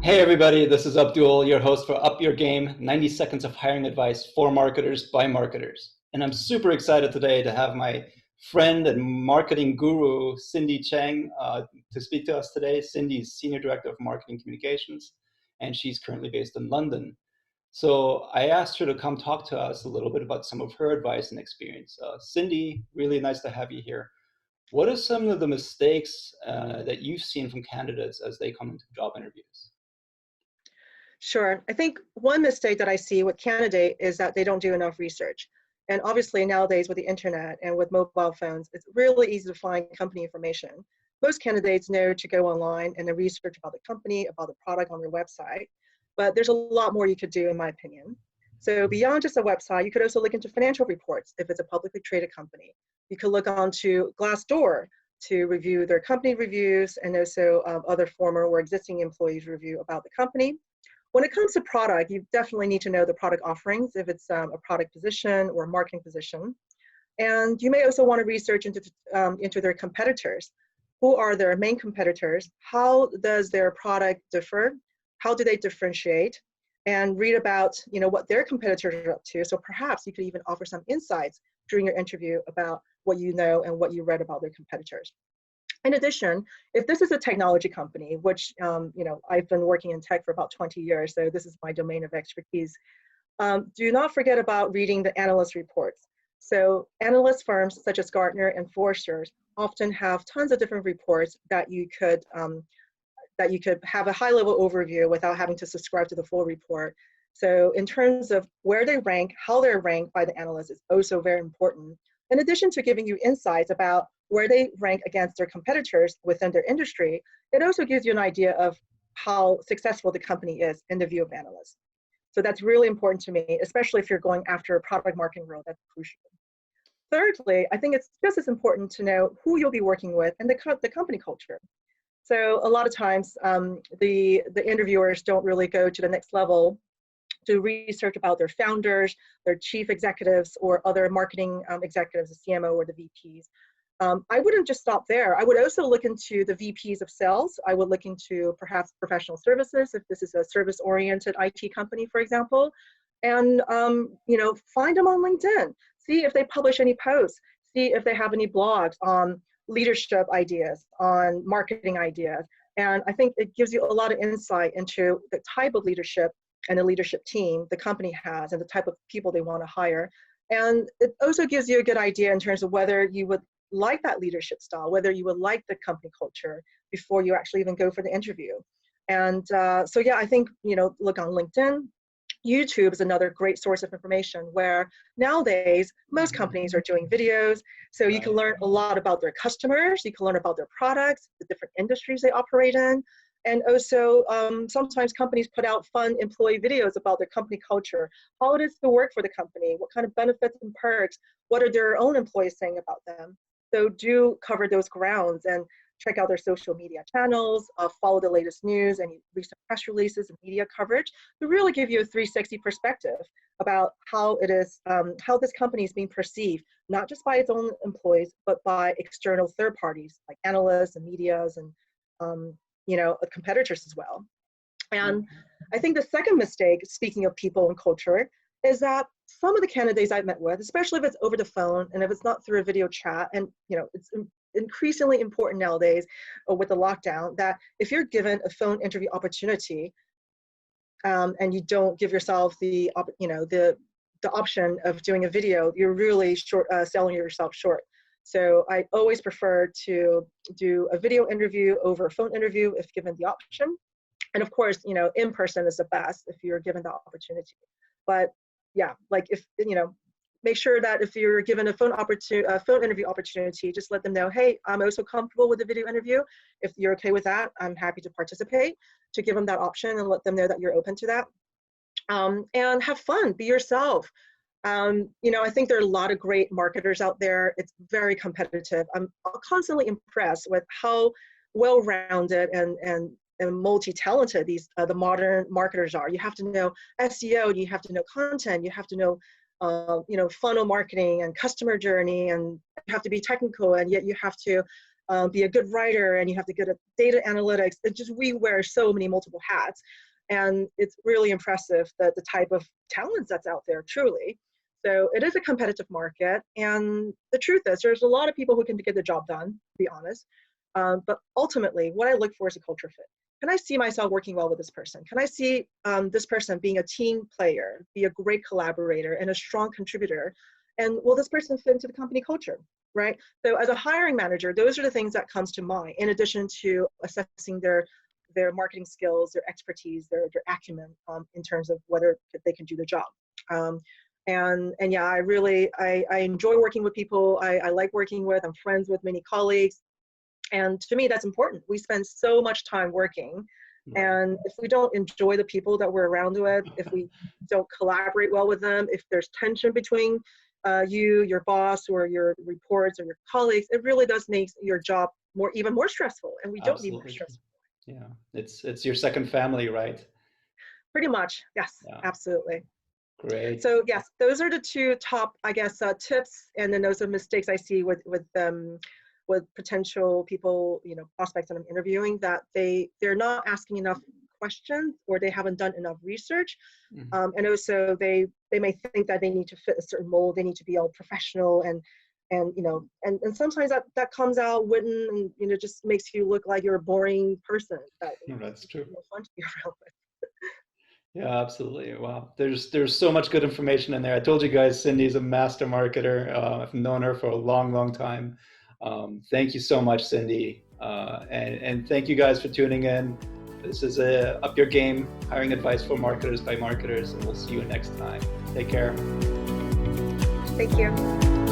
Hey everybody, this is Abdul, your host for Up Your Game, 90 seconds of hiring advice for marketers by marketers. And I'm super excited today to have my friend and marketing guru, Cindy Cheng, to speak to us today. Cindy is Senior Director of Marketing Communications, and she's currently based in London. So I asked her to come talk to us a little bit about some of her advice and experience. Cindy, really nice to have you here. What are some of the mistakes that you've seen from candidates as they come into job interviews? Sure. I think one mistake that I see with candidate is that they don't do enough research. And obviously nowadays with the internet and with mobile phones, it's really easy to find company information. Most candidates know to go online and then research about the company, about the product on their website, but there's a lot more you could do in my opinion. So beyond just a website, you could also look into financial reports if it's a publicly traded company. You could look onto Glassdoor to review their company reviews and also other former or existing employees' review about the company. When it comes to product, you definitely need to know the product offerings, if it's a product position or a marketing position. And you may also want to research into their competitors. Who are their main competitors? How does their product differ? How do they differentiate? And read about what their competitors are up to. So perhaps you could even offer some insights during your interview about what you know and what you read about their competitors. In addition, if this is a technology company, which I've been working in tech for about 20 years, so this is my domain of expertise, do not forget about reading the analyst reports. So analyst firms such as Gartner and Forrester often have tons of different reports that you could have a high-level overview without having to subscribe to the full report. So in terms of where they rank, how they're ranked by the analysts is also very important. In addition to giving you insights about where they rank against their competitors within their industry, it also gives you an idea of how successful the company is in the view of analysts. So that's really important to me, especially if you're going after a product marketing role, that's crucial. Thirdly, I think it's just as important to know who you'll be working with and the company culture. So a lot of times the interviewers don't really go to the next level to research about their founders, their chief executives, or other marketing executives, the CMO or the VPs. I wouldn't just stop there. I would also look into the VPs of sales. I would look into perhaps professional services, if this is a service-oriented IT company, for example, and find them on LinkedIn. See if they publish any posts. See if they have any blogs on leadership ideas, on marketing ideas. And I think it gives you a lot of insight into the type of leadership and the leadership team the company has and the type of people they want to hire. And it also gives you a good idea in terms of whether you would like that leadership style, whether you would like the company culture before you actually even go for the interview. And so yeah, I think, look on LinkedIn. YouTube is another great source of information where nowadays most companies are doing videos. So you can learn a lot about their customers, you can learn about their products, the different industries they operate in. And also sometimes companies put out fun employee videos about their company culture, how it is to work for the company, what kind of benefits and perks, what are their own employees saying about them. So do cover those grounds and check out their social media channels, follow the latest news and recent press releases and media coverage to really give you a 360 perspective about how it is, how this company is being perceived, not just by its own employees, but by external third parties like analysts and medias and competitors as well. And I think the second mistake, speaking of people and culture, is that some of the candidates I've met with, especially if it's over the phone and if it's not through a video chat, and it's increasingly important nowadays with the lockdown that if you're given a phone interview opportunity and you don't give yourself the option of doing a video, you're really selling yourself short. So I always prefer to do a video interview over a phone interview if given the option. And of course, in person is the best if you're given the opportunity. But yeah, like if, make sure that if you're given a phone interview opportunity, just let them know, hey, I'm also comfortable with the video interview. If you're okay with that, I'm happy to participate, to give them that option and let them know that you're open to that. And have fun, be yourself. I think there are a lot of great marketers out there. It's very competitive. I'm constantly impressed with how well-rounded and multi-talented the modern marketers are. You have to know SEO, you have to know content, you have to know funnel marketing and customer journey, and you have to be technical, and yet you have to be a good writer, and you have to get at data analytics. It just, we wear so many multiple hats. And it's really impressive that the type of talents that's out there, truly. So it is a competitive market. And the truth is, there's a lot of people who can get the job done, to be honest. But ultimately, what I look for is a culture fit. Can I see myself working well with this person? Can I see this person being a team player, be a great collaborator and a strong contributor? And will this person fit into the company culture, right? So as a hiring manager, those are the things that comes to mind, in addition to assessing their marketing skills, their expertise, their acumen in terms of whether they can do the job. And yeah, I enjoy working with people. I like working with, I'm friends with many colleagues. And to me, that's important. We spend so much time working. And if we don't enjoy the people that we're around with, if we don't collaborate well with them, if there's tension between you, your boss, or your reports, or your colleagues, it really does make your job even more stressful. And we don't need more stressful. Yeah, it's your second family, right? Pretty much, yes, yeah. Absolutely. Great. So yes, those are the two top, I guess, tips, and then those are mistakes I see with potential people, prospects that I'm interviewing, that they're not asking enough questions, or they haven't done enough research. Mm-hmm. And also they may think that they need to fit a certain mold, they need to be all professional, and sometimes that comes out wooden, and just makes you look like you're a boring person. That's true. Fun to be around with. Yeah, absolutely. Wow. There's so much good information in there. I told you guys, Cindy's a master marketer. I've known her for a long, long time. Thank you so much, Cindy. And thank you guys for tuning in. This is Up Your Game, hiring advice for marketers by marketers, and we'll see you next time. Take care. Thank you.